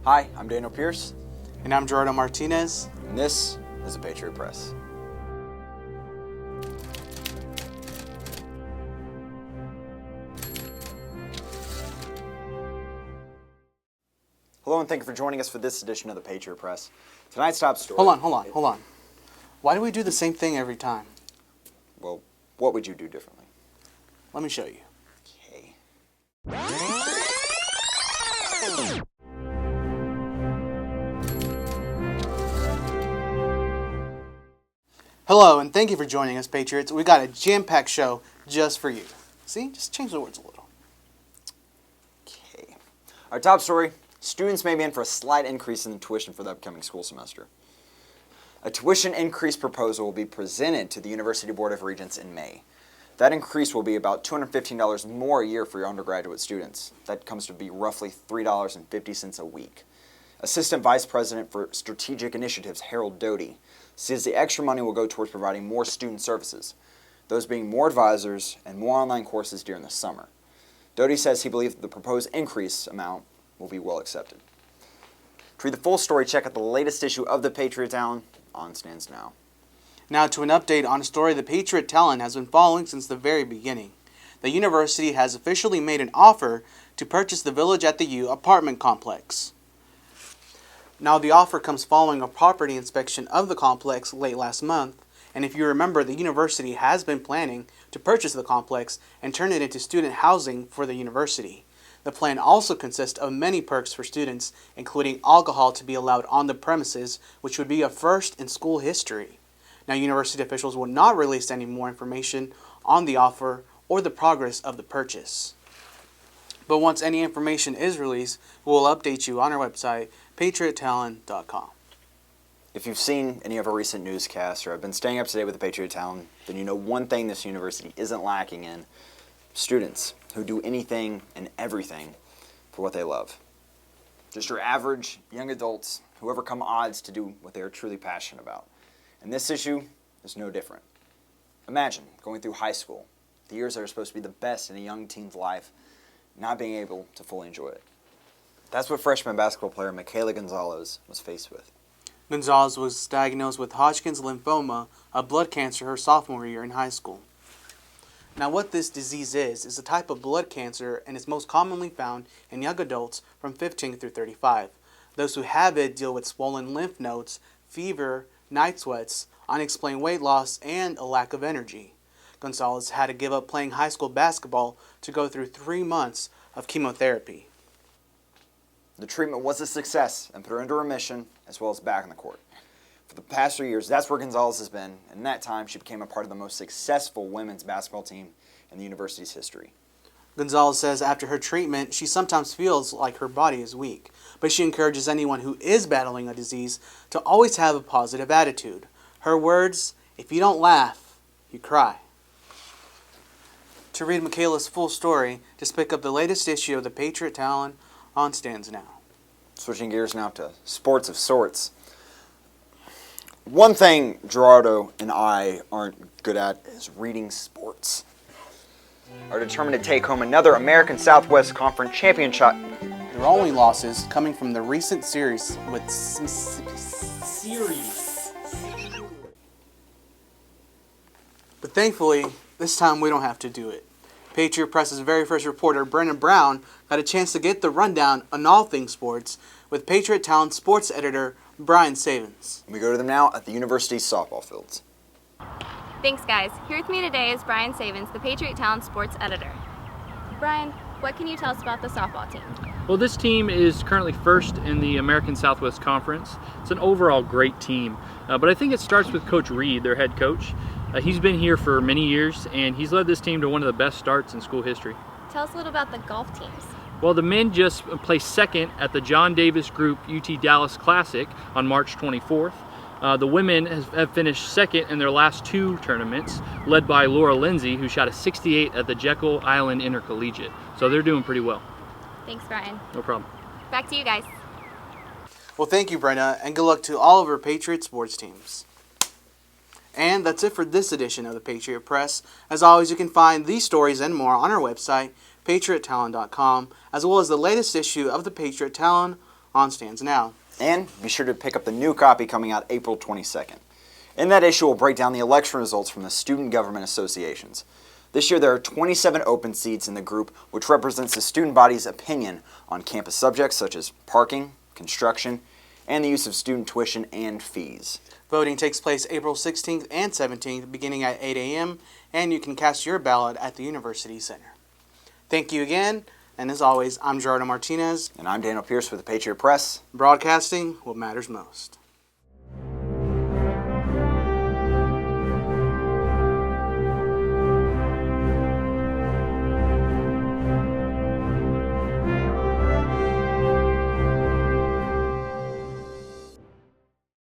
Hi, I'm Daniel Pierce. And I'm Gerardo Martinez. And this is the Patriot Press. Hello and thank you for joining us for this edition of the Patriot Press. Tonight's top story... Hold on. Why do we do the same thing every time? Well, what would you do differently? Let me show you. Okay. Hello, and thank you for joining us, Patriots. We got a jam-packed show just for you. See? Just change the words a little. Okay. Our top story, students may be in for a slight increase in the tuition for the upcoming school semester. A tuition increase proposal will be presented to the University Board of Regents in May. That increase will be about $215 more a year for your undergraduate students. That comes to be roughly $3.50 a week. Assistant Vice President for Strategic Initiatives, Harold Doty, says the extra money will go towards providing more student services, those being more advisors and more online courses during the summer. Doty says he believes the proposed increase amount will be well accepted. To read the full story, check out the latest issue of the Patriot Talon on stands now. Now to an update on a story the Patriot Talon has been following since the very beginning. The university has officially made an offer to purchase the Village at the U apartment complex. Now the offer comes following a property inspection of the complex late last month, and if you remember, the university has been planning to purchase the complex and turn it into student housing for the university. The plan also consists of many perks for students, including alcohol to be allowed on the premises, which would be a first in school history. Now, university officials will not release any more information on the offer or the progress of the purchase. But once any information is released, we will update you on our website, patriottalon.com. If you've seen any of our recent newscasts or have been staying up to date with the Patriot Talon, then you know one thing this university isn't lacking in: students who do anything and everything for what they love. Just your average young adults who overcome odds to do what they are truly passionate about. And this issue is no different. Imagine going through high school, the years that are supposed to be the best in a young teen's life, not being able to fully enjoy it. That's what freshman basketball player Micaela Gonzalez was faced with. Gonzalez was diagnosed with Hodgkin's lymphoma, a blood cancer, her sophomore year in high school. Now what this disease is a type of blood cancer, and is most commonly found in young adults from 15 through 35. Those who have it deal with swollen lymph nodes, fever, night sweats, unexplained weight loss, and a lack of energy. Gonzalez had to give up playing high school basketball to go through 3 months of chemotherapy. The treatment was a success and put her into remission as well as back on the court. For the past 3 years, that's where Gonzalez has been, and in that time she became a part of the most successful women's basketball team in the university's history. Gonzalez says after her treatment, she sometimes feels like her body is weak, but she encourages anyone who is battling a disease to always have a positive attitude. Her words, "If you don't laugh, you cry." To read Micaela's full story, just pick up the latest issue of the Patriot Talon on stands now. Switching gears now to sports of sorts. One thing Gerardo and I aren't good at is reading sports. Are determined to take home another American Southwest Conference championship. Their only losses coming from the recent series with But thankfully, this time we don't have to do it. Patriot Press's very first reporter, Brennan Brown, got a chance to get the rundown on all things sports with Patriot Talon sports editor Brian Savins. We go to them now at the university's softball fields. Thanks, guys. Here with me today is Brian Savins, the Patriot Talon sports editor. Brian, what can you tell us about the softball team? Well, this team is currently first in the American Southwest Conference. It's an overall great team, but I think it starts with Coach Reed, their head coach. He's been here for many years, and he's led this team to one of the best starts in school history. Tell us a little about the golf teams. Well, the men just placed second at the John Davis Group UT Dallas Classic on March 24th. The women have finished second in their last 2 tournaments, led by Laura Lindsay, who shot a 68 at the Jekyll Island Intercollegiate. So they're doing pretty well. Thanks, Brian. No problem. Back to you guys. Well, thank you, Brenna, and good luck to all of our Patriot sports teams. And that's it for this edition of the Patriot Press. As always, you can find these stories and more on our website, patriottalon.com, as well as the latest issue of the Patriot Talon on stands now. And be sure to pick up the new copy coming out April 22nd. In that issue, we'll break down the election results from the student government associations. This year, there are 27 open seats in the group, which represents the student body's opinion on campus subjects such as parking, construction, and the use of student tuition and fees. Voting takes place April 16th and 17th, beginning at 8 a.m., and you can cast your ballot at the University Center. Thank you again, and as always, I'm Gerardo Martinez. And I'm Daniel Pierce with the Patriot Press. Broadcasting what matters most.